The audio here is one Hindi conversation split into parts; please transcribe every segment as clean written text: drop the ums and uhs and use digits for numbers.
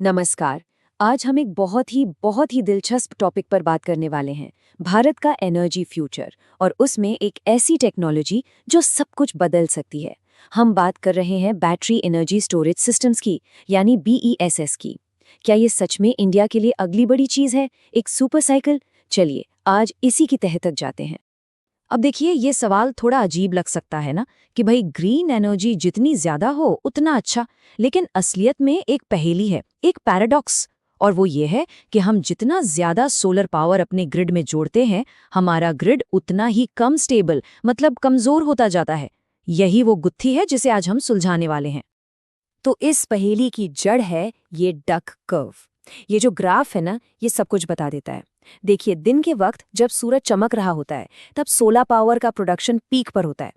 नमस्कार। आज हम एक बहुत ही दिलचस्प टॉपिक पर बात करने वाले हैं। भारत का एनर्जी फ्यूचर और उसमें एक ऐसी टेक्नोलॉजी जो सब कुछ बदल सकती है। हम बात कर रहे हैं बैटरी एनर्जी स्टोरेज सिस्टम्स की, यानी BESS की। क्या ये सच में इंडिया के लिए अगली बड़ी चीज़ है, एक सुपर साइकिल? चलिए आज इसी की तह तक जाते हैं। अब देखिए, ये सवाल थोड़ा अजीब लग सकता है ना, कि भाई ग्रीन एनर्जी जितनी ज्यादा हो उतना अच्छा। लेकिन असलियत में एक पहेली है, एक पैराडॉक्स। और वो ये है कि हम जितना ज्यादा सोलर पावर अपने ग्रिड में जोड़ते हैं, हमारा ग्रिड उतना ही कम स्टेबल, मतलब कमजोर होता जाता है। यही वो गुत्थी है जिसे आज हम सुलझाने वाले हैं। तो इस पहेली की जड़ है ये डक कर्व। ये जो ग्राफ है ना, ये सब कुछ बता देता है। देखिए, दिन के वक्त जब सूरज चमक रहा होता है, तब सोलर पावर का प्रोडक्शन पीक पर होता है।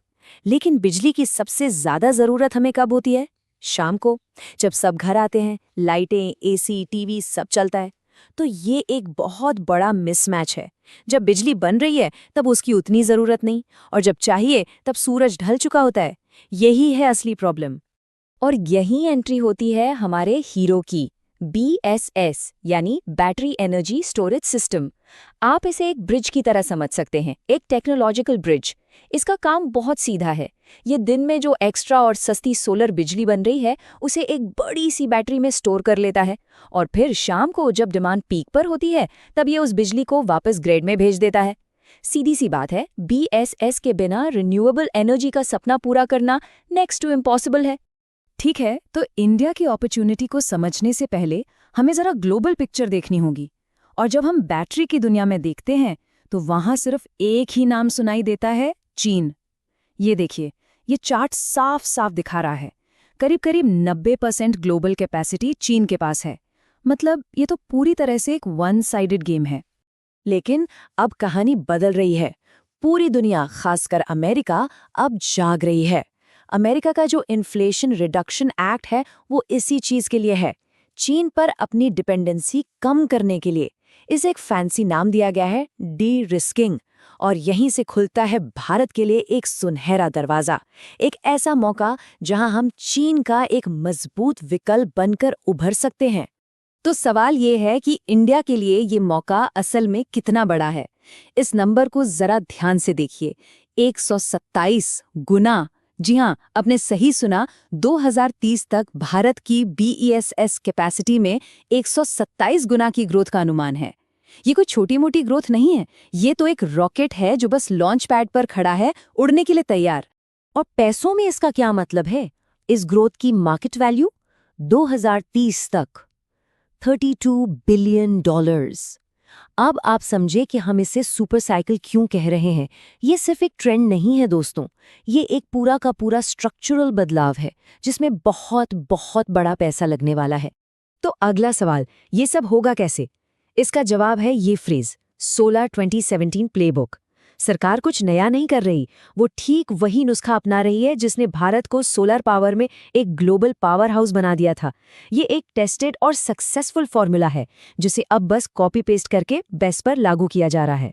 लेकिन बिजली की सबसे ज्यादा जरूरत हमें कब होती है? शाम को, जब सब घर आते हैं, लाइटें, AC, टीवी सब चलता है। तो ये एक बहुत बड़ा मिसमैच है। जब बिजली बन रही है तब उसकी उतनी जरूरत नहीं, और जब चाहिए तब सूरज ढल चुका होता है। यही है असली प्रॉब्लम। और यही एंट्री होती है हमारे हीरो की, BSS यानी बैटरी एनर्जी स्टोरेज सिस्टम। आप इसे एक ब्रिज की तरह समझ सकते हैं, एक टेक्नोलॉजिकल ब्रिज। इसका काम बहुत सीधा है। ये दिन में जो एक्स्ट्रा और सस्ती सोलर बिजली बन रही है, उसे एक बड़ी सी बैटरी में स्टोर कर लेता है, और फिर शाम को जब डिमांड पीक पर होती है, तब ये उस बिजली को वापस ग्रिड में भेज देता है। सीधी सी बात है, BSS के बिना रिन्यूएबल एनर्जी का सपना पूरा करना नेक्स्ट टू इम्पॉसिबल है। ठीक है, तो इंडिया की अपॉर्चुनिटी को समझने से पहले हमें जरा ग्लोबल पिक्चर देखनी होगी। और जब हम बैटरी की दुनिया में देखते हैं, तो वहां सिर्फ एक ही नाम सुनाई देता है, चीन। ये देखिए, ये चार्ट साफ साफ दिखा रहा है। करीब करीब 90% ग्लोबल कैपेसिटी चीन के पास है। मतलब ये तो पूरी तरह से एक वन साइडेड गेम है। लेकिन अब कहानी बदल रही है। पूरी दुनिया, खासकर अमेरिका, अब जाग रही है। अमेरिका का जो इन्फ्लेशन रिडक्शन एक्ट है, वो इसी चीज के लिए है। चीन पर अपनी डिपेंडेंसी कम करने के लिए इसे एक फैंसी नाम दिया गया है, डी रिस्किंग। और यहीं से खुलता है भारत के लिए एक सुनहरा दरवाजा, एक ऐसा मौका जहां हम चीन का एक मजबूत विकल्प बनकर उभर सकते हैं। तो सवाल ये है कि इंडिया के लिए ये मौका असल में कितना बड़ा है। इस नंबर को जरा ध्यान से देखिए, 127 गुना। जी हाँ, आपने सही सुना। 2030 तक भारत की BESS कैपेसिटी में 127 गुना की ग्रोथ का अनुमान है। ये कोई छोटी मोटी ग्रोथ नहीं है, ये तो एक रॉकेट है जो बस लॉन्च पैड पर खड़ा है, उड़ने के लिए तैयार। और पैसों में इसका क्या मतलब है? इस ग्रोथ की मार्केट वैल्यू 2030 तक $32 बिलियन। अब आप समझे कि हम इसे सुपर साइकिल क्यों कह रहे हैं। ये सिर्फ एक ट्रेंड नहीं है दोस्तों, ये एक पूरा का पूरा स्ट्रक्चरल बदलाव है, जिसमें बहुत बहुत बड़ा पैसा लगने वाला है। तो अगला सवाल, ये सब होगा कैसे? इसका जवाब है ये फ्रेज, सोलर 2017 प्लेबुक। सरकार कुछ नया नहीं कर रही, वो ठीक वही नुस्खा अपना रही है जिसने भारत को सोलर पावर में एक ग्लोबल पावर हाउस बना दिया था। ये एक टेस्टेड और सक्सेसफुल फॉर्मूला है, जिसे अब बस कॉपी पेस्ट करके बेस पर लागू किया जा रहा है।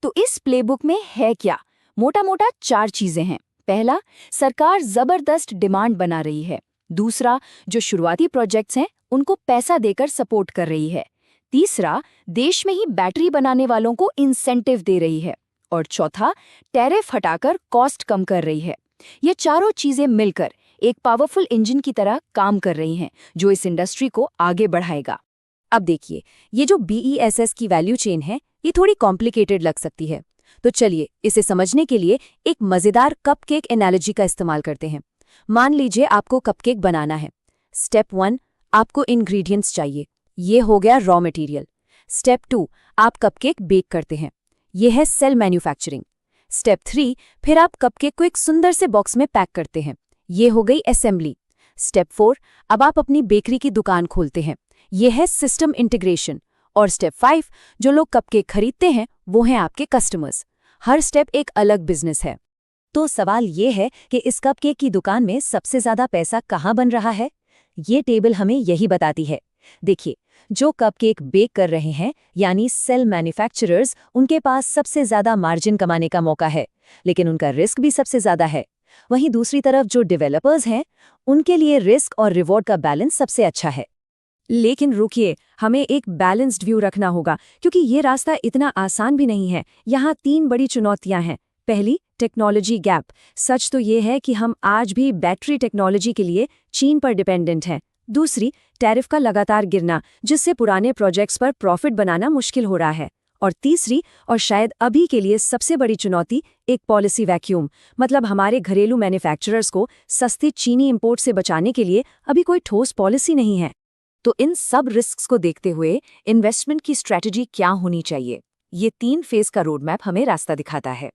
तो इस प्लेबुक में है क्या? मोटा मोटा 4 चीजें हैं। पहला, सरकार जबरदस्त डिमांड बना रही है। दूसरा, जो शुरुआती प्रोजेक्ट्स हैं उनको पैसा देकर सपोर्ट कर रही है। तीसरा, देश में ही बैटरी बनाने वालों को इंसेंटिव दे रही है। और चौथा, टैरिफ हटाकर कॉस्ट कम कर रही है। ये चारों चीजें मिलकर एक पावरफुल इंजन की तरह काम कर रही हैं, जो इस इंडस्ट्री को आगे बढ़ाएगा। अब देखिए, ये जो BESS की वैल्यू चेन है, ये थोड़ी कॉम्प्लिकेटेड लग सकती है। तो चलिए इसे समझने के लिए एक मजेदार कपकेक एनालॉजी का इस्तेमाल करते हैं। मान लीजिए आपको कपकेक बनाना है। स्टेप 1, आपको इंग्रेडिएंट्स चाहिए। ये हो गया रॉ मटेरियल। स्टेप 2, आप कपकेक बेक करते हैं। ये है सेल मैन्युफैक्चरिंग। स्टेप 3, फिर आप कपकेक को एक सुंदर से बॉक्स में पैक करते हैं। ये हो गई असेंबली। स्टेप 4, अब आप अपनी बेकरी की दुकान खोलते हैं। ये है सिस्टम इंटीग्रेशन। और स्टेप 5, जो लोग कपकेक खरीदते हैं वो हैं आपके कस्टमर्स। हर स्टेप एक अलग बिजनेस है। तो सवाल ये है कि इस कपकेक की दुकान में सबसे ज्यादा पैसा कहाँ बन रहा है? ये टेबल हमें यही बताती है। देखिए, जो कपकेक बेक कर रहे हैं, यानी सेल मैन्युफैक्चरर्स, उनके पास सबसे ज्यादा मार्जिन कमाने का मौका है, लेकिन उनका रिस्क भी सबसे ज्यादा है। वहीं दूसरी तरफ जो डेवलपर्स हैं, उनके लिए रिस्क और रिवॉर्ड का बैलेंस सबसे अच्छा है। लेकिन रुकिए, हमें एक बैलेंस्ड व्यू रखना होगा क्योंकि ये रास्ता इतना आसान भी नहीं है। यहाँ 3 बड़ी चुनौतियां हैं। पहली, टेक्नोलॉजी गैप। सच तो ये है कि हम आज भी बैटरी टेक्नोलॉजी के लिए चीन पर डिपेंडेंट हैं। दूसरी, टैरिफ का लगातार गिरना, जिससे पुराने प्रोजेक्ट्स पर प्रॉफिट बनाना मुश्किल हो रहा है। और तीसरी, और शायद अभी के लिए सबसे बड़ी चुनौती, एक पॉलिसी वैक्यूम। मतलब हमारे घरेलू मैन्युफैक्चरर्स को सस्ती चीनी इंपोर्ट से बचाने के लिए अभी कोई ठोस पॉलिसी नहीं है। तो इन सब रिस्क्स को देखते हुए इन्वेस्टमेंट की स्ट्रैटेजी क्या होनी चाहिए? ये 3 फेज का रोडमैप हमें रास्ता दिखाता है।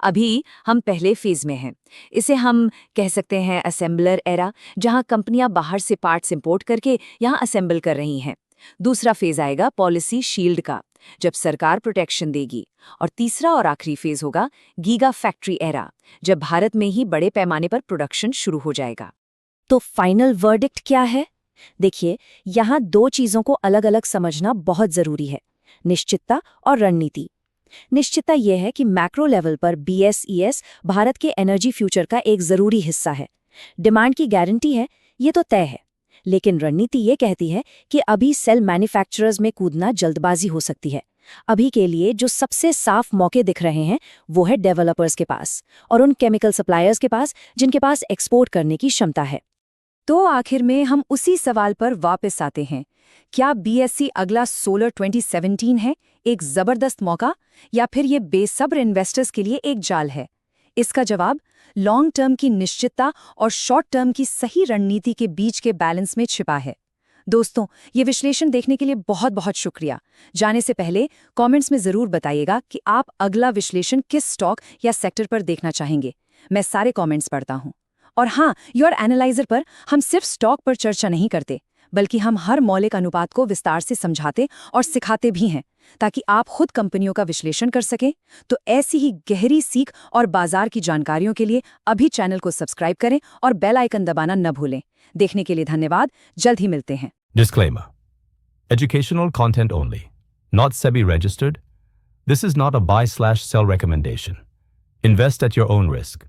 अभी हम पहले फेज में हैं। इसे हम कह सकते हैं असेंबलर एरा, जहां कंपनियां बाहर से पार्ट्स इंपोर्ट करके यहां असेंबल कर रही हैं। दूसरा फेज आएगा पॉलिसी शील्ड का, जब सरकार प्रोटेक्शन देगी। और तीसरा और आखिरी फेज होगा गीगा फैक्ट्री एरा, जब भारत में ही बड़े पैमाने पर प्रोडक्शन शुरू हो जाएगा। तो फाइनल वर्डिक्ट क्या है? देखिए, यहाँ 2 चीजों को अलग अलग समझना बहुत जरूरी है, निश्चितता और रणनीति। निश्चितता यह है कि मैक्रो लेवल पर BSES भारत के एनर्जी फ्यूचर का एक जरूरी हिस्सा है। डिमांड की गारंटी है, ये तो तय है। लेकिन रणनीति ये कहती है कि अभी सेल मैन्युफैक्चरर्स में कूदना जल्दबाजी हो सकती है। अभी के लिए जो सबसे साफ मौके दिख रहे हैं वो है डेवलपर्स के पास और उन केमिकल सप्लायर्स के पास जिनके पास एक्सपोर्ट करने की क्षमता है। तो आखिर में हम उसी सवाल पर वापस आते हैं, क्या BSE अगला सोलर 2017 है, एक जबरदस्त मौका, या फिर ये बेसब्र इन्वेस्टर्स के लिए एक जाल है? इसका जवाब लॉन्ग टर्म की निश्चितता और शॉर्ट टर्म की सही रणनीति के बीच के बैलेंस में छिपा है। दोस्तों, ये विश्लेषण देखने के लिए बहुत बहुत शुक्रिया। जाने से पहले कमेंट्स में जरूर बताइएगा कि आप अगला विश्लेषण किस स्टॉक या सेक्टर पर देखना चाहेंगे। मैं सारे कमेंट्स पढ़ता हूँ। और हाँ, योर एनालाइजर पर हम सिर्फ स्टॉक पर चर्चा नहीं करते, बल्कि हम हर मौलिक अनुपात को विस्तार से समझाते और सिखाते भी हैं, ताकि आप खुद कंपनियों का विश्लेषण कर सकें। तो ऐसी ही गहरी सीख और बाजार की जानकारियों के लिए अभी चैनल को सब्सक्राइब करें और बेल आइकन दबाना न भूलें। देखने के लिए धन्यवाद। जल्द ही मिलते हैं। Disclaimer. Educational content only. Not SEBI registered. This is not a buy/sell recommendation. Invest at your own risk.